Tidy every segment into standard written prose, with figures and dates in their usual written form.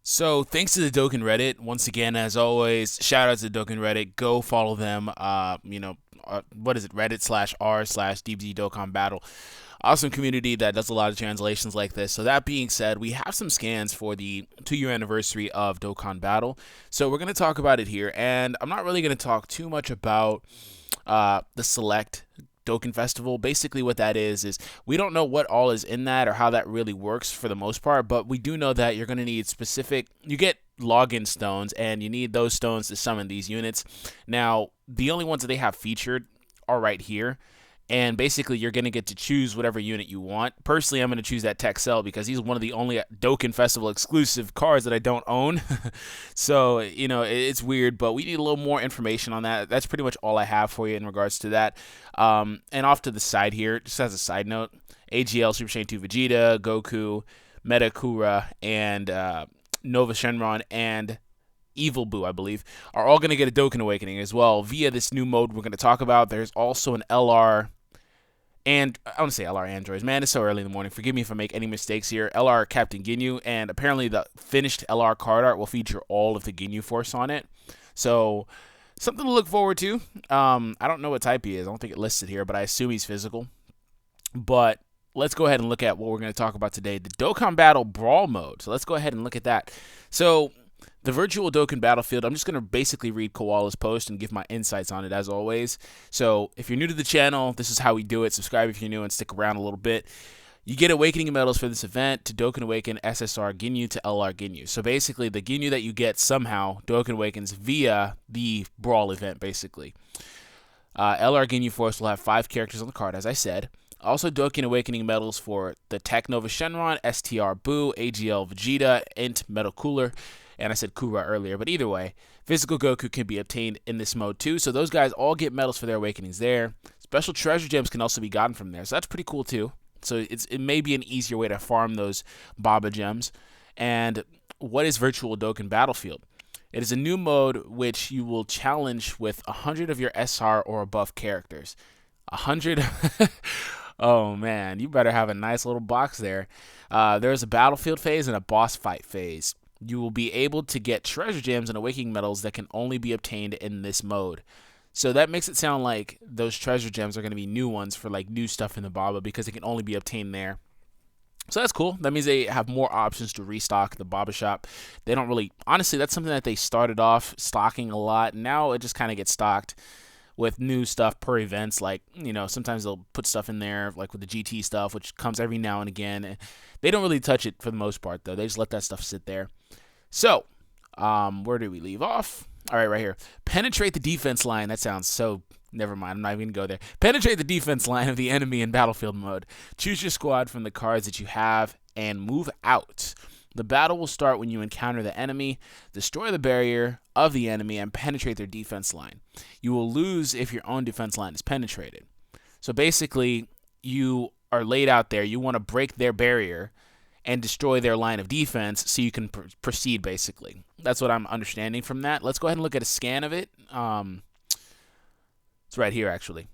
So thanks to the Dokkan Reddit once again, as always. Shout out to the Dokkan Reddit. Go follow them. What is it? Reddit/r/DBZ Dokkan Battle. Awesome community that does a lot of translations like this. So that being said, we have some scans for the 2-year anniversary of Dokkan Battle. So we're gonna talk about it here, and I'm not really gonna talk too much about the select Dokkan Festival. Basically, what that is we don't know what all is in that or how that really works for the most part, but we do know that you're going to need specific. You get login stones, and you need those stones to summon these units. Now, the only ones that they have featured are right here. And basically, you're going to get to choose whatever unit you want. Personally, I'm going to choose that Texel because he's one of the only Dokkan Festival exclusive cards that I don't own. So, it's weird, but we need a little more information on that. That's pretty much all I have for you in regards to that. And off to the side here, just as a side note, AGL, Super Saiyan 2 Vegeta, Goku, Metakura, and Nova Shenron, and Evil Boo, I believe, are all going to get a Dokkan Awakening as well via this new mode we're going to talk about. There's also an LR, and I want to say LR Androids. Man, it's so early in the morning. Forgive me if I make any mistakes here. LR Captain Ginyu, and apparently the finished LR card art will feature all of the Ginyu Force on it. So, something to look forward to. I don't know what type he is. I don't think it listed here, but I assume he's physical. But let's go ahead and look at what we're going to talk about today. The Dokkan Battle Brawl mode. So let's go ahead and look at that. So the virtual Dokkan Battlefield, I'm just going to basically read Koala's post and give my insights on it as always. So if you're new to the channel, this is how we do it. Subscribe if you're new and stick around a little bit. You get Awakening medals for this event to Dokkan Awaken SSR Ginyu to LR Ginyu. So basically, the Ginyu that you get somehow Dokkan Awakens via the Brawl event, basically. LR Ginyu Force will have 5 characters on the card, as I said. Also, Dokkan Awakening medals for the Tech Nova Shenron, STR Boo, AGL Vegeta, Int Metal Cooler, and I said Kura earlier, but either way, Physical Goku can be obtained in this mode too, so those guys all get medals for their awakenings there. Special treasure gems can also be gotten from there, so that's pretty cool too. So it may be an easier way to farm those Baba gems. And what is Virtual Dokkan Battlefield? It is a new mode which you will challenge with 100 of your SR or above characters. 100? Oh man, you better have a nice little box there. There's a battlefield phase and a boss fight phase. You will be able to get treasure gems and awakening medals that can only be obtained in this mode. So that makes it sound like those treasure gems are going to be new ones for like new stuff in the Baba because they can only be obtained there. So that's cool. That means they have more options to restock the Baba shop. They don't really, honestly, that's something that they started off stocking a lot. Now it just kind of gets stocked with new stuff per events. Like, sometimes they'll put stuff in there, like with the GT stuff, which comes every now and again. They don't really touch it for the most part, though. They just let that stuff sit there. So, where do we leave off? All right, right here. Penetrate the defense line. That sounds so... Never mind, I'm not even going to go there. Penetrate the defense line of the enemy in battlefield mode. Choose your squad from the cards that you have and move out. The battle will start when you encounter the enemy, destroy the barrier of the enemy, and penetrate their defense line. You will lose if your own defense line is penetrated. So basically, you are laid out there. You want to break their barrier and destroy their line of defense so you can proceed, basically. That's what I'm understanding from that. Let's go ahead and look at a scan of it. It's right here, actually.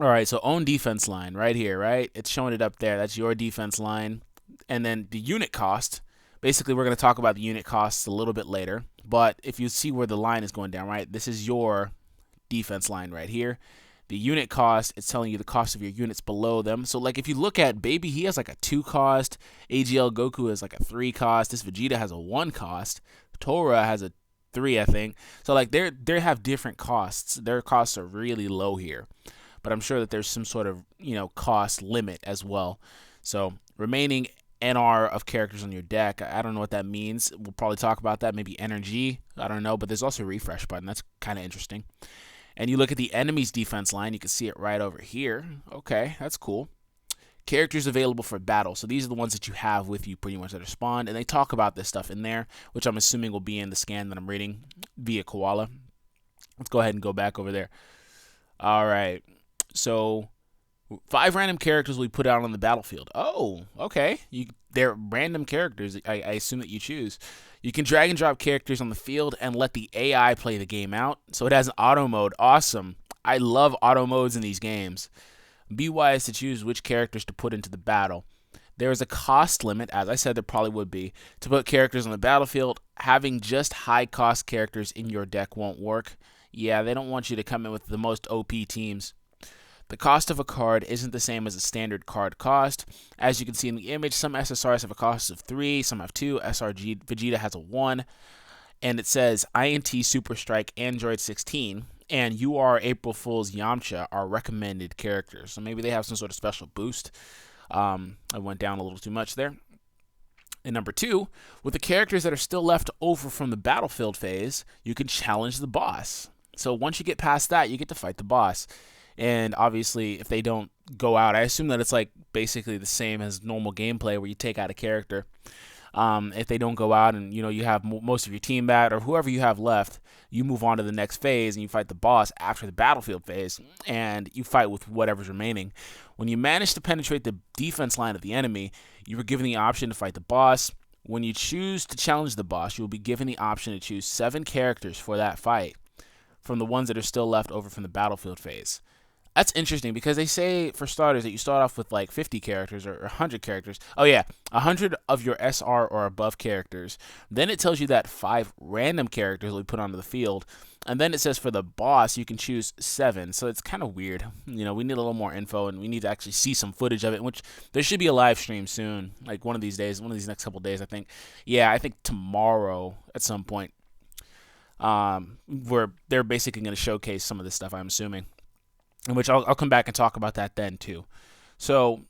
All right, so own defense line right here, right? It's showing it up there. That's your defense line. And then the unit cost. Basically, we're going to talk about the unit costs a little bit later. But if you see where the line is going down, right? This is your defense line right here. The unit cost, it's telling you the cost of your units below them. So, like, if you look at Baby, he has like a 2 cost. AGL Goku has like a 3 cost. This Vegeta has a 1 cost. Tora has a 3, I think. So, like, they have different costs. Their costs are really low here. But I'm sure that there's some sort of, cost limit as well. So, remaining NR of characters on your deck, I don't know what that means. We'll probably talk about that. Maybe energy. I don't know. But there's also a refresh button. That's kind of interesting. And you look at the enemy's defense line, you can see it right over here. Okay, that's cool. Characters available for battle. So these are the ones that you have with you pretty much that are spawned. And they talk about this stuff in there, which I'm assuming will be in the scan that I'm reading via Koala. Let's go ahead and go back over there. All right. So 5 random characters will be put out on the battlefield. Oh, okay. They're random characters, I assume that you choose. You can drag and drop characters on the field and let the AI play the game out. So it has an auto mode. Awesome. I love auto modes in these games. Be wise to choose which characters to put into the battle. There is a cost limit, as I said there probably would be, to put characters on the battlefield. Having just high cost characters in your deck won't work. Yeah, they don't want you to come in with the most OP teams. The cost of a card isn't the same as a standard card cost. As you can see in the image, some SSRs have a cost of 3, some have 2. SRG Vegeta has a 1. And it says INT Super Strike Android 16 and You Are April Fool's Yamcha are recommended characters. So maybe they have some sort of special boost. I went down a little too much there. And number 2, with the characters that are still left over from the battlefield phase, you can challenge the boss. So once you get past that, you get to fight the boss. And obviously, if they don't go out, I assume that it's like basically the same as normal gameplay where you take out a character. If they don't go out and you have most of your team back or whoever you have left, you move on to the next phase and you fight the boss after the battlefield phase, and you fight with whatever's remaining. When you manage to penetrate the defense line of the enemy, you are given the option to fight the boss. When you choose to challenge the boss, you will be given the option to choose 7 characters for that fight from the ones that are still left over from the battlefield phase. That's interesting because they say, for starters, that you start off with like 50 characters or 100 characters. Oh yeah, 100 of your SR or above characters. Then it tells you that 5 random characters will be put onto the field. And then it says for the boss, you can choose 7. So it's kind of weird. We need a little more info, and we need to actually see some footage of it, which there should be a live stream soon, like one of these days, one of these next couple days, I think. Yeah, I think tomorrow at some point, where they're basically going to showcase some of this stuff, I'm assuming. In which I'll come back and talk about that then too. So,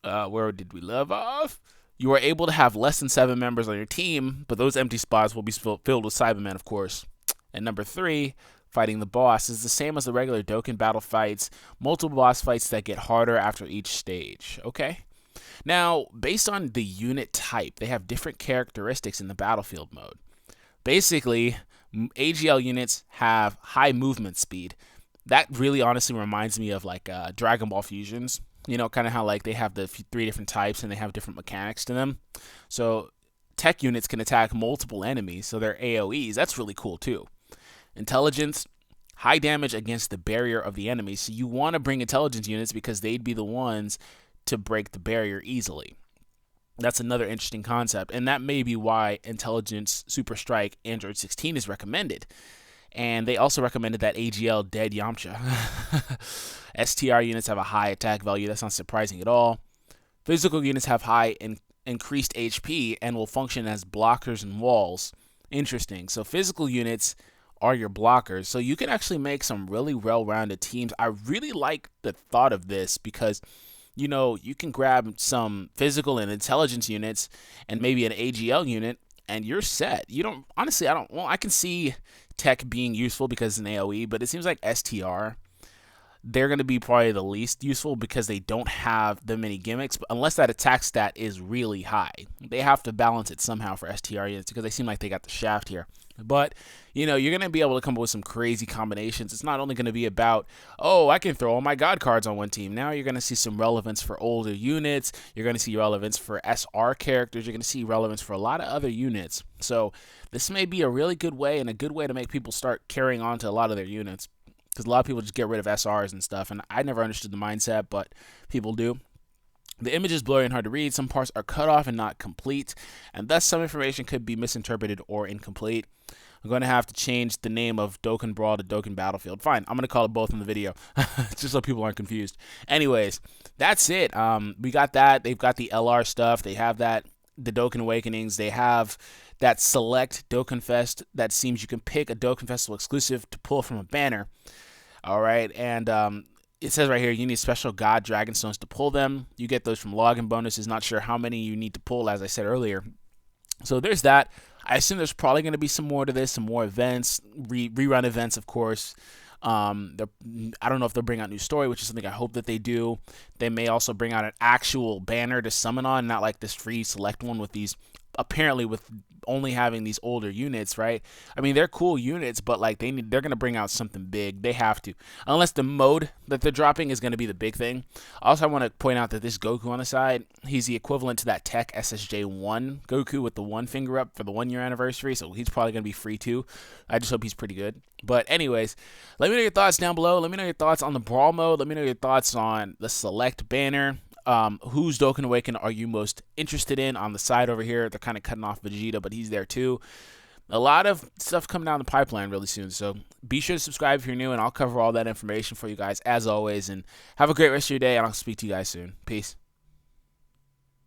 where did we leave off? You are able to have less than 7 members on your team, but those empty spots will be filled with Cybermen, of course. And number 3, fighting the boss is the same as the regular Dokkan battle fights, multiple boss fights that get harder after each stage. Okay? Now, based on the unit type, they have different characteristics in the battlefield mode. Basically, AGL units have high movement speed. That really honestly reminds me of like Dragon Ball Fusions. Kind of how like they have the 3 different types and they have different mechanics to them. So tech units can attack multiple enemies, so they're AoEs. That's really cool too. Intelligence, high damage against the barrier of the enemy. So you want to bring intelligence units because they'd be the ones to break the barrier easily. That's another interesting concept, and that may be why Intelligence Super Strike Android 16 is recommended. And they also recommended that AGL Dead Yamcha. STR units have a high attack value. That's not surprising at all. Physical units have high increased HP and will function as blockers and walls. Interesting. So physical units are your blockers. So you can actually make some really well-rounded teams. I really like the thought of this because, you can grab some physical and intelligence units and maybe an AGL unit, and you're set. I can see tech being useful because it's an AoE, but it seems like STR, they're going to be probably the least useful because they don't have the many gimmicks, but unless that attack stat is really high. They have to balance it somehow for STR units because they seem like they got the shaft here. But, you're going to be able to come up with some crazy combinations. It's not only going to be about, I can throw all my God cards on one team. Now you're going to see some relevance for older units. You're going to see relevance for SR characters. You're going to see relevance for a lot of other units. So this may be a really good way and a good way to make people start carrying on to a lot of their units. Because a lot of people just get rid of SRs and stuff. And I never understood the mindset, but people do. The image is blurry and hard to read. Some parts are cut off and not complete, and thus some information could be misinterpreted or incomplete. I'm going to have to change the name of Dokkan Brawl to Dokkan Battlefield. Fine, I'm going to call it both in the video, just so people aren't confused. Anyways, that's it. We got that. They've got the LR stuff. They have that, the Dokkan Awakenings. They have that select Dokkan Fest that seems you can pick a Dokkan Festival exclusive to pull from a banner. All right, and it says right here you need special God Dragon Stones to pull them. You get those from login bonuses. Not sure how many you need to pull, as I said earlier. So there's that. I assume there's probably going to be some more to this, some more events, rerun events, of course. I don't know if they'll bring out new story, which is something I hope that they do. They may also bring out an actual banner to summon on, not like this free select one with these, apparently with only having these older units, right? I mean, they're cool units, but like they're going to bring out something big. They have to, unless the mode that they're dropping is going to be the big thing. Also, I want to point out that this Goku on the side, he's the equivalent to that Tech SSJ1 Goku with the 1 finger up for the 1 year anniversary, so he's probably going to be free too. I just hope he's pretty good. But anyways, let me know your thoughts down below. Let me know your thoughts on the Brawl mode. Let me know your thoughts on the select banner. whose Dokkan Awaken are you most interested in? On the side over here, they're kind of cutting off Vegeta, but he's there too. A lot of stuff coming down the pipeline really soon, so be sure to subscribe if you're new, and I'll cover all that information for you guys as always. And have a great rest of your day, and I'll speak to you guys soon. Peace.